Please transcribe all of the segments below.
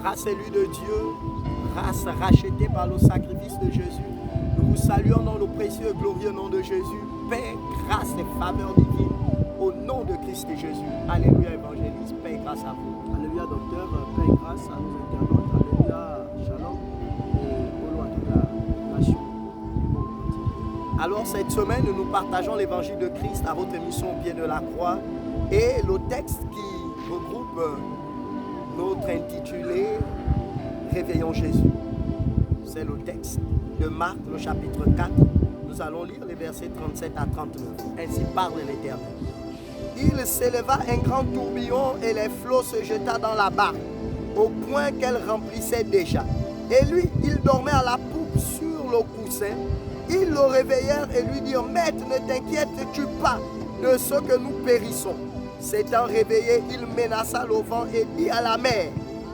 race élue de Dieu, race rachetée par le sacrifice de Jésus. Nous vous saluons dans le précieux et glorieux nom de Jésus. Paix, grâce et faveur divine au nom de Christ et Jésus. Alléluia, évangéliste. Paix et grâce à vous. Alléluia, docteur. Paix et grâce à nos internautes. Alléluia, shalom. Et au loin de la nation. Alors, cette semaine, nous partageons l'évangile de Christ à votre émission Au pied de la croix. Et le texte qui regroupe notre intitulé Réveillons Jésus. C'est le texte de Marc, le chapitre 4. Nous allons lire les versets 37 à 39. Ainsi parle l'Éternel. Il s'éleva un grand tourbillon et les flots se jeta dans la barque, au point qu'elle remplissait déjà. Et lui, il dormait à la poupe sur le coussin. Ils le réveillèrent et lui dirent: Maître, ne t'inquiètes-tu pas de ce que nous périssons? S'étant réveillé, il menaça le vent et dit à la mer: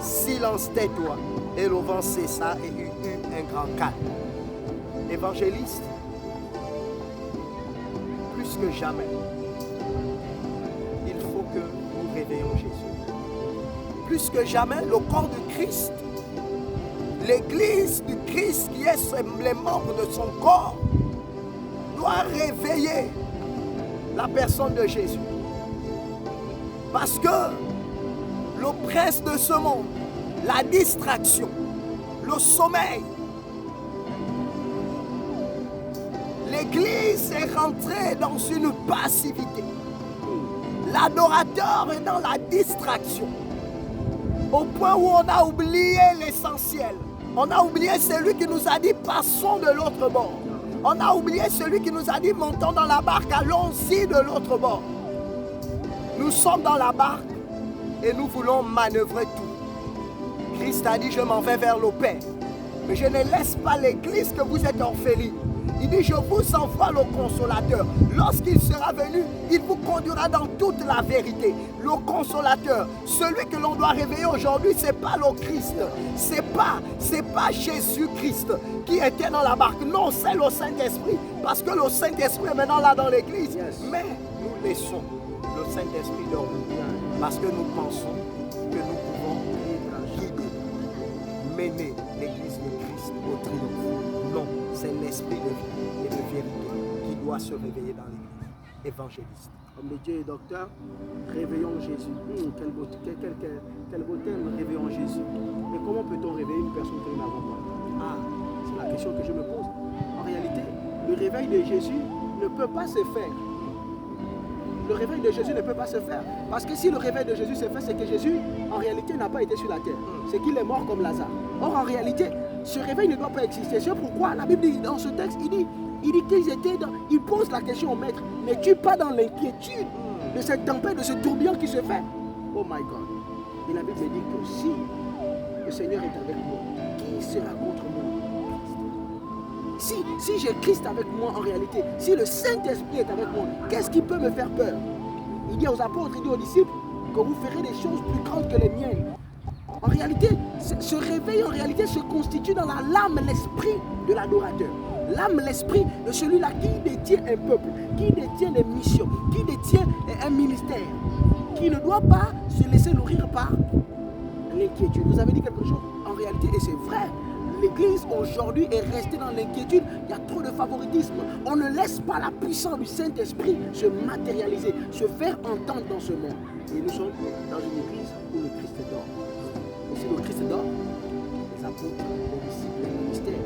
Silence, tais-toi. Et le vent cessa et eut un grand calme. Évangéliste, plus que jamais, il faut que nous réveillons Jésus. Plus que jamais, le corps de Christ, l'Église du Christ qui est les membres de son corps, doit réveiller la personne de Jésus. Parce que le prince de ce monde, la distraction, le sommeil, l'Église est rentrée dans une passivité. L'adorateur est dans la distraction. Au point où on a oublié l'essentiel. On a oublié celui qui nous a dit passons de l'autre bord. On a oublié celui qui nous a dit montons dans la barque, allons-y de l'autre bord. Nous sommes dans la barque et nous voulons manœuvrer tout. Christ a dit: je m'en vais vers le Père. Mais je ne laisse pas l'église que vous êtes orpheline. Il dit: je vous envoie le consolateur. Lorsqu'il sera venu, il vous conduira dans toute la vérité. Le consolateur, celui que l'on doit réveiller aujourd'hui, ce n'est pas le Christ. C'est pas Jésus-Christ qui était dans la barque. Non, c'est le Saint-Esprit. Parce que le Saint-Esprit est maintenant là dans l'église. Mais nous laissons le Saint-Esprit dormir. Parce que nous pensons que nous pouvons guider, mener l'église de Christ au triomphe. Non, c'est l'esprit de vie et de vérité qui doit se réveiller dans l'église. Évangéliste. Homme de Dieu et docteur, réveillons Jésus. Quel beau thème, réveillons Jésus. Mais comment peut-on réveiller une personne que nous n'avons pas? C'est la question que je me pose. En réalité, le réveil de Jésus ne peut pas se faire. Le réveil de Jésus ne peut pas se faire. Parce que si le réveil de Jésus se fait, c'est que Jésus, en réalité, n'a pas été sur la terre. C'est qu'il est mort comme Lazare. Or, en réalité, ce réveil ne doit pas exister. C'est pourquoi la Bible dit dans ce texte, il dit qu'ils étaient dans... Il pose la question au maître: n'es-tu pas dans l'inquiétude de cette tempête, de ce tourbillon qui se fait? Oh my God. Et la Bible dit que si le Seigneur est avec moi, qui sera contre moi? Si j'ai Christ avec moi en réalité, si le Saint-Esprit est avec moi, qu'est-ce qui peut me faire peur? Il dit aux apôtres, il dit aux disciples que vous ferez des choses plus grandes que les miennes. En réalité, ce réveil en réalité se constitue dans l'âme, l'esprit de l'adorateur. L'âme, l'esprit de celui-là qui détient un peuple, qui détient des missions, qui détient un ministère, qui ne doit pas se laisser nourrir par l'inquiétude. Vous avez dit quelque chose en réalité, et c'est vrai. L'Église aujourd'hui est restée dans l'inquiétude. Il y a trop de favoritisme. On ne laisse pas la puissance du Saint-Esprit se matérialiser, se faire entendre dans ce monde. Et nous sommes dans une Église où le Christ dort. Et si le Christ dort, les apôtres, les disciples, les ministères,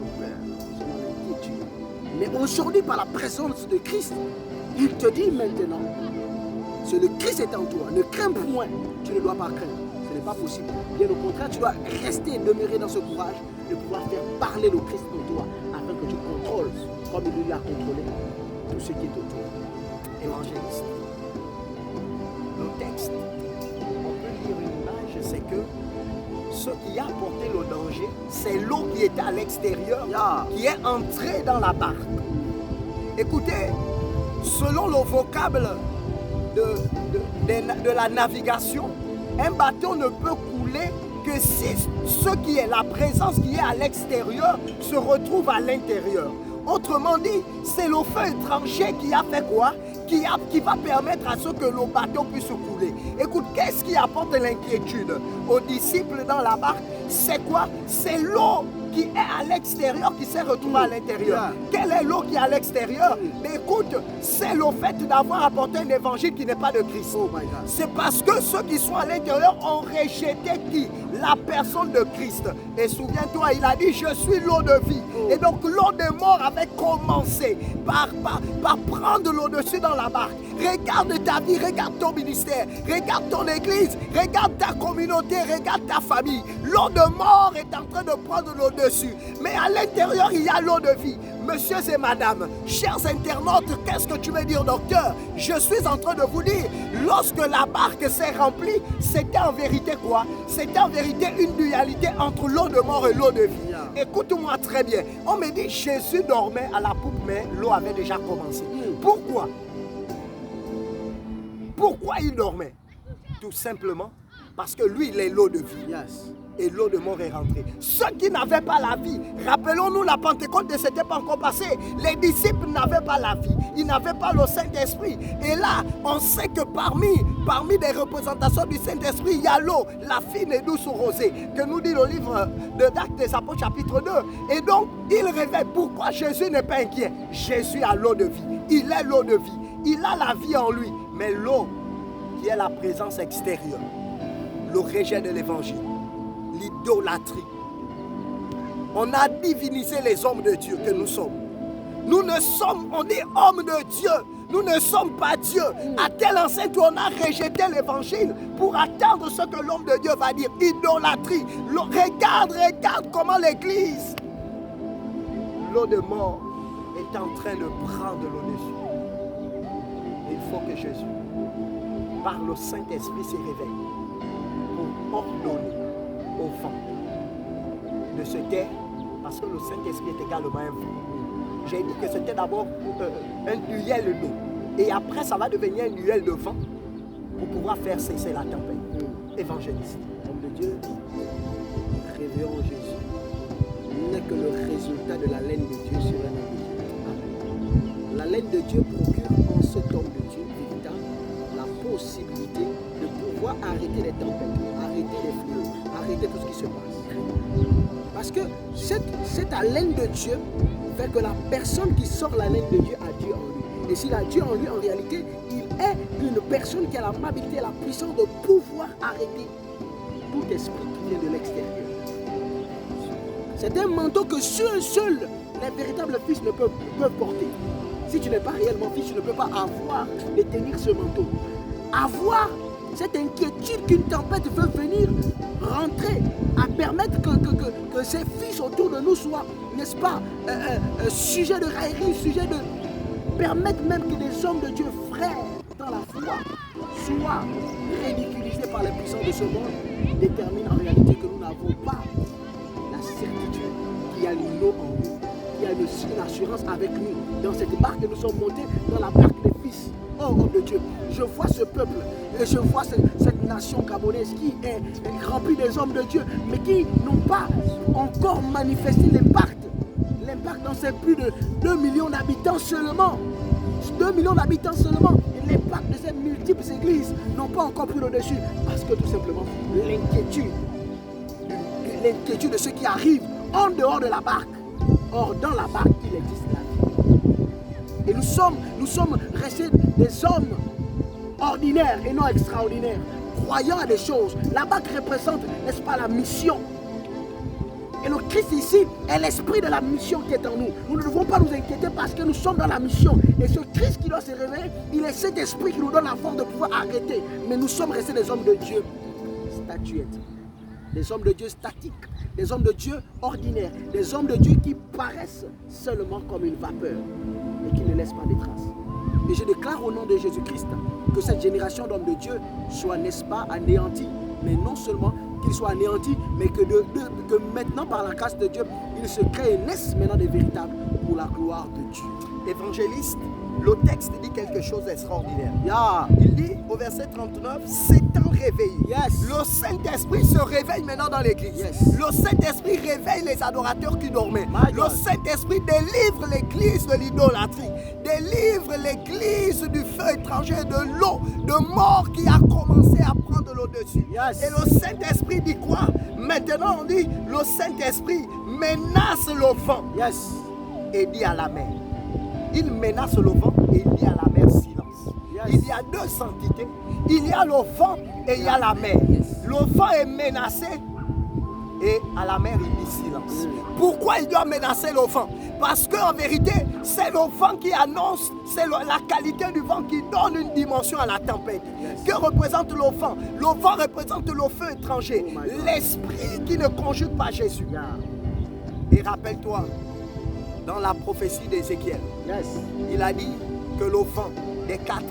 nos pères sont dans l'inquiétude. Mais aujourd'hui, par la présence de Christ, il te dit maintenant, si le Christ est en toi, ne crains point, tu ne dois pas craindre. Ce n'est pas possible. Bien au contraire, tu dois rester, demeurer dans ce courage de pouvoir faire parler le Christ en toi afin que tu contrôles, comme il lui a contrôlé, tout ce qui est autour. Évangéliste. Le texte, on peut lire une image, c'est que ce qui a apporté le danger, c'est l'eau qui était à l'extérieur, qui est entrée dans la barque. Écoutez, selon le vocable de la navigation, un bateau ne peut couler que si ce qui est la présence qui est à l'extérieur se retrouve à l'intérieur. Autrement dit, c'est le feu étranger qui a fait quoi? Qui va permettre à ce que le bateau puisse couler. Écoute, qu'est-ce qui apporte l'inquiétude aux disciples dans la barque? C'est quoi? C'est l'eau qui est à l'extérieur qui s'est retrouvée à l'intérieur. Quelle est l'eau qui est à l'extérieur? Mais écoute, c'est le fait d'avoir apporté un évangile qui n'est pas de Christ. Oh my God. C'est parce que ceux qui sont à l'intérieur ont rejeté qui? La personne de Christ. Et souviens-toi, il a dit, je suis l'eau de vie. Et donc l'eau de mort avait commencé par prendre l'au-dessus dans la barque. Regarde ta vie, regarde ton ministère, regarde ton église, regarde ta communauté, regarde ta famille. L'eau de mort est en train de prendre l'au-dessus. Mais à l'intérieur, il y a l'eau de vie. Messieurs et madame, chers internautes, qu'est-ce que tu veux dire, docteur? Je suis en train de vous dire, lorsque la barque s'est remplie, c'était en vérité quoi? C'était en vérité une dualité entre l'eau de mort et l'eau de vie. Écoute-moi très bien. On me dit Jésus dormait à la poupe, mais l'eau avait déjà commencé. Pourquoi? Pourquoi il dormait? Tout simplement parce que lui, il est l'eau de vie. Yes. Et l'eau de mort est rentrée. Ceux qui n'avaient pas la vie, rappelons-nous, la Pentecôte ne s'était pas encore passée. Les disciples n'avaient pas la vie, ils n'avaient pas le Saint-Esprit. Et là, on sait que parmi les représentations du Saint-Esprit, il y a l'eau, la fine et douce rosée, que nous dit le livre d'Actes des Apôtres chapitre 2. Et donc, il révèle pourquoi Jésus n'est pas inquiet. Jésus a l'eau de vie, il est l'eau de vie, il a la vie en lui. Mais l'eau qui est la présence extérieure, le rejet de l'évangile, l'idolâtrie. On a divinisé les hommes de Dieu que nous sommes. Nous ne sommes, on dit hommes de Dieu. Nous ne sommes pas Dieu. À tel enseigne on a rejeté l'évangile pour attendre ce que l'homme de Dieu va dire. Idolâtrie. Regarde comment l'église, l'eau de mort, est en train de prendre l'au-dessus. Il faut que Jésus, par le Saint-Esprit, se réveille pour ordonner au vent de se taire, parce que le Saint-Esprit est également un vent. J'ai dit que c'était d'abord un nuel d'eau, et après ça va devenir un nuel de vent pour pouvoir faire cesser la tempête. Évangéliste. Homme de Dieu, révérend Jésus n'est que le résultat de la laine de Dieu sur un homme de Dieu. La laine de Dieu procure en cet homme de Dieu véritable la possibilité de pouvoir arrêter les tempêtes, arrêter les flux, arrêter tout ce qui se passe. Parce que cette haleine de Dieu fait que la personne qui sort la laine de Dieu a Dieu en lui. Et s'il a Dieu en lui, en réalité, il est une personne qui a l'amabilité, la puissance de pouvoir arrêter tout esprit qui vient de l'extérieur. C'est un manteau que seuls les véritables fils ne peuvent porter. Si tu n'es pas réellement fils, tu ne peux pas avoir et tenir ce manteau. Avoir cette inquiétude qu'une tempête veut venir rentrer, à permettre que ces fils autour de nous soient, n'est-ce pas, sujet de raillerie, sujet de... Permettre même que des hommes de Dieu frères dans la foi soient ridiculisés par les puissants de ce monde, détermine en réalité que nous n'avons pas la certitude qu'il y a l'eau en nous, qu'il y a une assurance avec nous. Dans cette barque, nous sommes montés dans la barque des fils. Oh, homme de Dieu, je vois ce peuple et je vois cette nation gabonaise qui est remplie des hommes de Dieu, mais qui n'ont pas encore manifesté l'impact dans ces plus de 2 millions d'habitants seulement. 2 millions d'habitants seulement. Et l'impact de ces multiples églises n'ont pas encore pris le dessus. Parce que tout simplement, l'inquiétude de ceux qui arrivent en dehors de la barque. Or, dans la barque, il existe la vie. Et nous sommes restés des hommes ordinaires et non extraordinaires, croyant à des choses. La barque représente, n'est-ce pas, la mission. Et le Christ ici est l'esprit de la mission qui est en nous. Nous ne devons pas nous inquiéter parce que nous sommes dans la mission. Et ce Christ qui doit se réveiller, il est cet esprit qui nous donne la force de pouvoir arrêter. Mais nous sommes restés des hommes de Dieu statuettes, des hommes de Dieu statiques, des hommes de Dieu ordinaires, des hommes de Dieu qui paraissent seulement comme une vapeur et qui ne laissent pas de traces. Et je déclare au nom de Jésus-Christ que cette génération d'hommes de Dieu soit, n'est-ce pas, anéantie, mais non seulement qu'ils soient anéantis, mais que maintenant, par la grâce de Dieu, ils se créent et naissent maintenant des véritables pour la gloire de Dieu. Évangéliste, Le texte dit quelque chose d'extraordinaire. Yeah. Il dit au verset 39, s'étant réveillé. Yes. Le Saint-Esprit se réveille maintenant dans l'église. Yes. Le Saint-Esprit réveille les adorateurs qui dormaient. My Le God. Saint-Esprit délivre l'église de l'idolâtrie. Délivre l'église du feu étranger, de l'eau, de mort qui a commencé à prendre l'au-dessus. Yes. Et le Saint-Esprit dit quoi? Maintenant on dit, le Saint-Esprit menace le vent Yes. et dit à la mer. Il menace le vent et il dit à la mer silence. Yes. Il y a deux entités. Il y a le vent et il y a la mer. Yes. Le vent est menacé et à la mer il dit silence. Pourquoi il doit menacer le vent? Parce qu'en vérité, c'est le vent qui annonce, c'est la qualité du vent qui donne une dimension à la tempête. Yes. Que représente le vent? Le vent représente le feu étranger, Oh my God. l'esprit qui ne conjugue pas Jésus. Yeah. Et rappelle-toi, dans la prophétie d'Ézéchiel, Yes. il a dit que le vent des quatre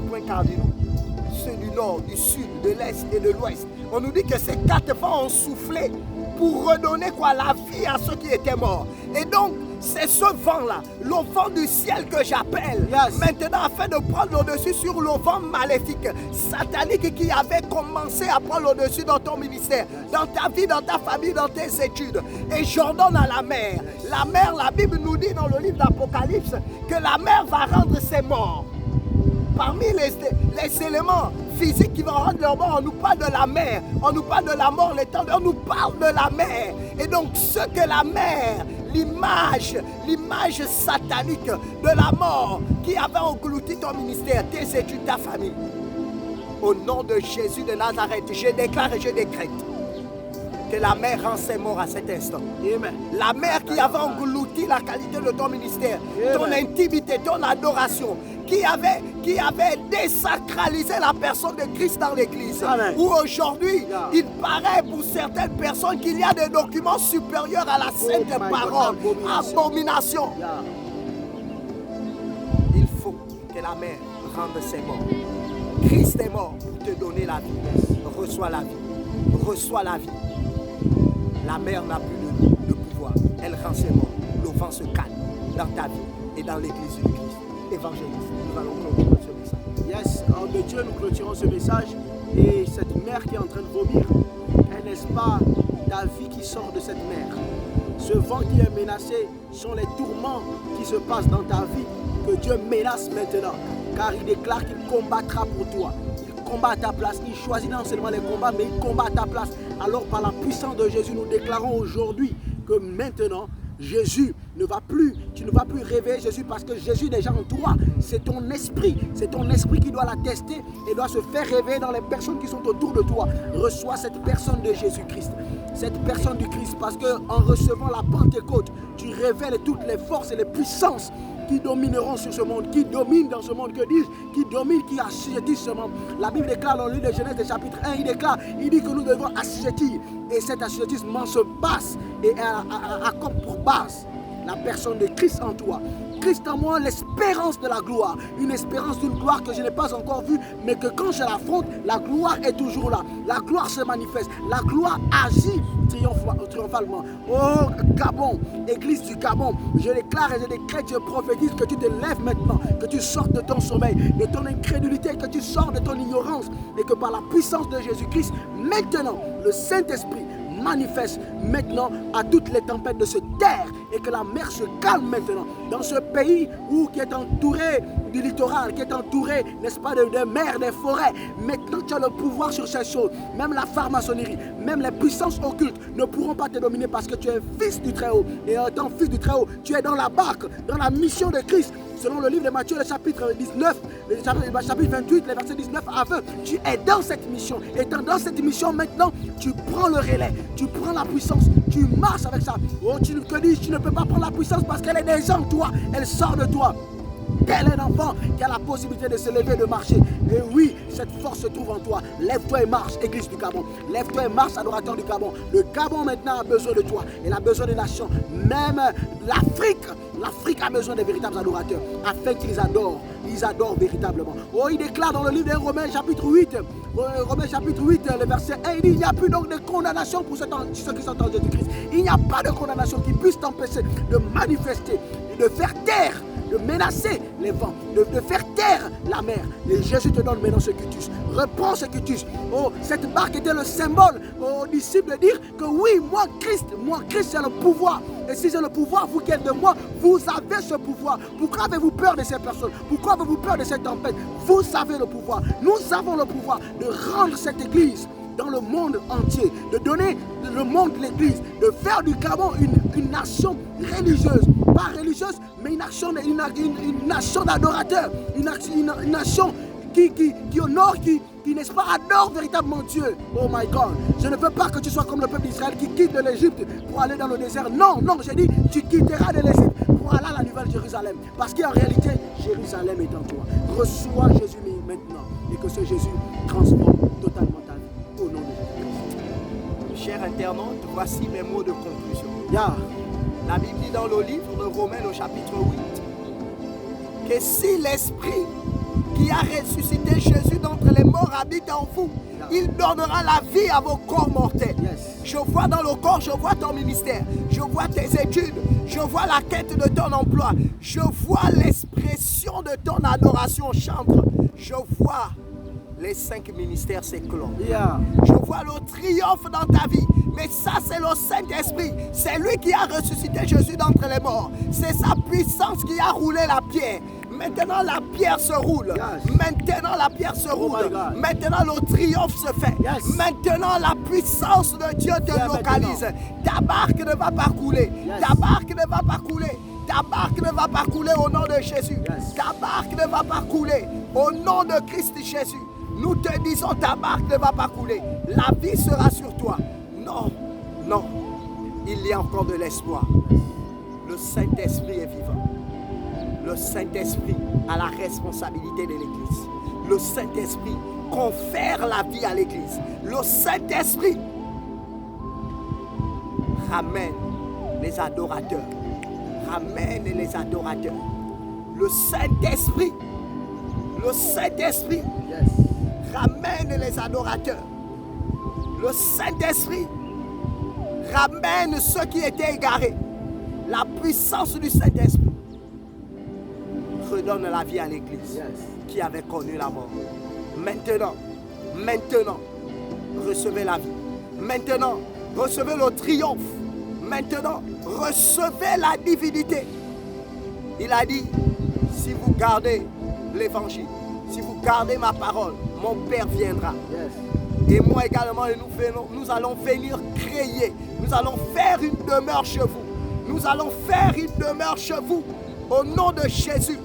points cardinaux, ceux du nord, du sud, de l'est et de l'ouest, on nous dit que ces quatre vents ont soufflé pour redonner quoi? La vie à ceux qui étaient morts. Et donc, c'est ce vent-là, le vent du ciel que j'appelle Yes. maintenant afin de prendre le dessus sur le vent maléfique, satanique qui avait commencé à prendre le dessus dans ton ministère, dans ta vie, dans ta famille, dans tes études. Et j'ordonne à la mer. La mer, la Bible nous dit dans le livre d'Apocalypse que la mer va rendre ses morts. Parmi les éléments physiques qui vont rendre leur mort, on nous parle de la mer, on nous parle de la mort, on nous parle de la mer. Et donc ce que la mer, l'image satanique de la mort qui avait englouti ton ministère, tes études, ta famille. Au nom de Jésus de Nazareth, je déclare et je décrète que la mer rend ses morts à cet instant. Amen. La mer qui avait englouti la qualité de ton ministère, ton intimité, ton adoration, qui avait désacralisé la personne de Christ dans l'église. Amen. Où aujourd'hui, Yeah. il paraît pour certaines personnes qu'il y a des documents supérieurs à la sainte my God, parole. Abomination. Yeah. Il faut que la mer rende ses morts. Christ est mort pour te donner la vie. Reçois la vie. Reçois la vie. La mer n'a plus de pouvoir. Elle rend ses morts. Le vent se calme dans ta vie et dans l'église du Christ. Évangéliste, nous allons clôturer ce message. Yes, en de Dieu, nous clôturons ce message. Et cette mer qui est en train de vomir, n'est-ce pas ta vie qui sort de cette mer? Ce vent qui est menacé sont les tourments qui se passent dans ta vie que Dieu menace maintenant. Car il déclare qu'il combattra pour toi. Il combat à ta place. Il choisit non seulement les combats, mais il combat à ta place. Alors par la puissance de Jésus, nous déclarons aujourd'hui que maintenant, Jésus tu ne vas plus rêver Jésus parce que Jésus est déjà en toi. C'est ton esprit qui doit l'attester et doit se faire rêver dans les personnes qui sont autour de toi. Reçois cette personne de Jésus-Christ, cette personne du Christ, parce que en recevant la Pentecôte, tu révèles toutes les forces et les puissances qui domineront sur ce monde, qui dominent dans ce monde, que dis-je, qui dominent, qui assujettissent ce monde. La Bible déclare dans le livre de Genèse, chapitre 1, il dit que nous devons assujettir. Et cet assujettissement se passe et a comme pour base la personne de Christ en toi. Christ en moi, l'espérance de la gloire. Une espérance d'une gloire que je n'ai pas encore vue, mais que quand je l'affronte, la gloire est toujours là. La gloire se manifeste. La gloire agit triomphalement. Oh Gabon, église du Gabon, je déclare et je décrète, je prophétise que tu te lèves maintenant, que tu sortes de ton sommeil, de ton incrédulité, que tu sors de ton ignorance et que par la puissance de Jésus-Christ, maintenant, le Saint-Esprit manifeste maintenant à toutes les tempêtes de se taire et que la mer se calme maintenant dans ce pays qui est entouré du littoral, qui est entouré, n'est-ce pas, de mers, des forêts. Maintenant tu as le pouvoir sur ces choses. Même la franc-maçonnerie, même les puissances occultes ne pourront pas te dominer parce que tu es fils du Très-Haut. Et en tant que fils du Très-Haut, tu es dans la barque, dans la mission de Christ. Selon le livre de Matthieu, le chapitre 19, le chapitre 28, les versets 19 à 20, tu es dans cette mission. Et dans cette mission maintenant, tu prends le relais, tu prends la puissance, tu marches avec ça. Oh, tu ne peux pas prendre la puissance parce qu'elle est déjà en toi, elle sort de toi. Tel est l'enfant qui a la possibilité de se lever, de marcher. Et oui, cette force se trouve en toi. Lève-toi et marche, église du Gabon. Lève-toi et marche, adorateur du Gabon. Le Gabon maintenant a besoin de toi. Il a besoin des nations. Même l'Afrique a besoin des véritables adorateurs afin qu'ils adorent. Ils adorent véritablement. Oh, il déclare dans le livre de Romains chapitre 8, le verset 1, il dit, il n'y a plus donc de condamnation pour ceux qui sont en Jésus-Christ. Il n'y a pas de condamnation qui puisse t'empêcher de manifester, de faire taire de menacer les vents, de faire taire la mer. Et Jésus te donne maintenant ce quitus. Reprends ce quitus. Oh, cette barque était le symbole aux disciples de dire que oui, moi Christ, j'ai le pouvoir. Et si j'ai le pouvoir, vous qui êtes de moi, vous avez ce pouvoir. Pourquoi avez-vous peur de ces personnes? Pourquoi avez-vous peur de cette tempête? Vous avez le pouvoir. Nous avons le pouvoir de rendre cette église dans le monde entier, de donner le monde de l'église, de faire du Gabon une nation religieuse, pas religieuse, mais une nation d'adorateurs, une nation qui honore, qui n'est-ce pas, adore véritablement Dieu. Oh my God, je ne veux pas que tu sois comme le peuple d'Israël qui quitte de l'Égypte pour aller dans le désert. Non, j'ai dit, tu quitteras de l'Égypte pour aller à la nouvelle Jérusalem. Parce qu'en réalité, Jérusalem est en toi. Reçois Jésus maintenant et que ce Jésus transforme totalement ta vie. Au nom de Jésus. Chers internautes, voici mes mots de conclusion. Yeah. La Bible dit dans le livre de Romains au chapitre 8 que si l'Esprit qui a ressuscité Jésus d'entre les morts habite en vous, il donnera la vie à vos corps mortels. Yes. Je vois dans le corps, je vois ton ministère, je vois tes études, je vois la quête de ton emploi, je vois l'expression de ton adoration chantre, je vois les 5 ministères s'éclore. Yeah. Je vois le triomphe dans ta vie. Mais ça, c'est le Saint-Esprit. C'est lui qui a ressuscité Jésus d'entre les morts. C'est sa puissance qui a roulé la pierre. Maintenant, la pierre se roule. Yes. Maintenant, la pierre se roule. God. Maintenant, le triomphe se fait. Yes. Maintenant, la puissance de Dieu te localise. Maintenant. Ta barque ne va pas couler. Yes. Ta barque ne va pas couler. Ta barque ne va pas couler au nom de Jésus. Yes. Ta barque ne va pas couler au nom de Christ Jésus. Nous te disons, ta barque ne va pas couler. La vie sera sur toi. Non, non, il y a encore de l'espoir. Le Saint-Esprit est vivant. Le Saint-Esprit a la responsabilité de l'Église. Le Saint-Esprit confère la vie à l'Église. Le Saint-Esprit ramène les adorateurs. Ramène les adorateurs. Le Saint-Esprit Yes. ramène les adorateurs. Le Saint-Esprit ramène ceux qui étaient égarés. La puissance du Saint-Esprit redonne la vie à l'Église qui avait connu la mort. Maintenant, recevez la vie. Maintenant, recevez le triomphe. Maintenant, recevez la divinité. Il a dit, si vous gardez l'évangile, si vous gardez ma parole, mon Père viendra. Yes. Et moi également, nous allons venir créer. Nous allons faire une demeure chez vous. Nous allons faire une demeure chez vous. Au nom de Jésus,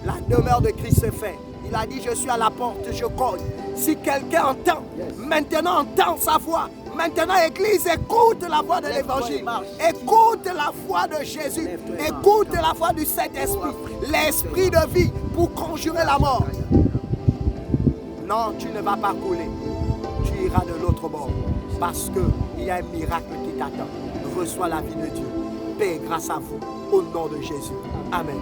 la demeure de Christ se fait. Il a dit, je suis à la porte, je cogne. Si quelqu'un entend, maintenant entend sa voix. Maintenant, Église, écoute la voix de l'Évangile. Écoute la voix de Jésus. Écoute la voix du Saint-Esprit. L'Esprit de vie pour conjurer la mort. Non, tu ne vas pas couler. Tu iras de l'autre bord. Parce qu'il y a un miracle qui t'attend. Reçois la vie de Dieu. Paix grâce à vous. Au nom de Jésus. Amen.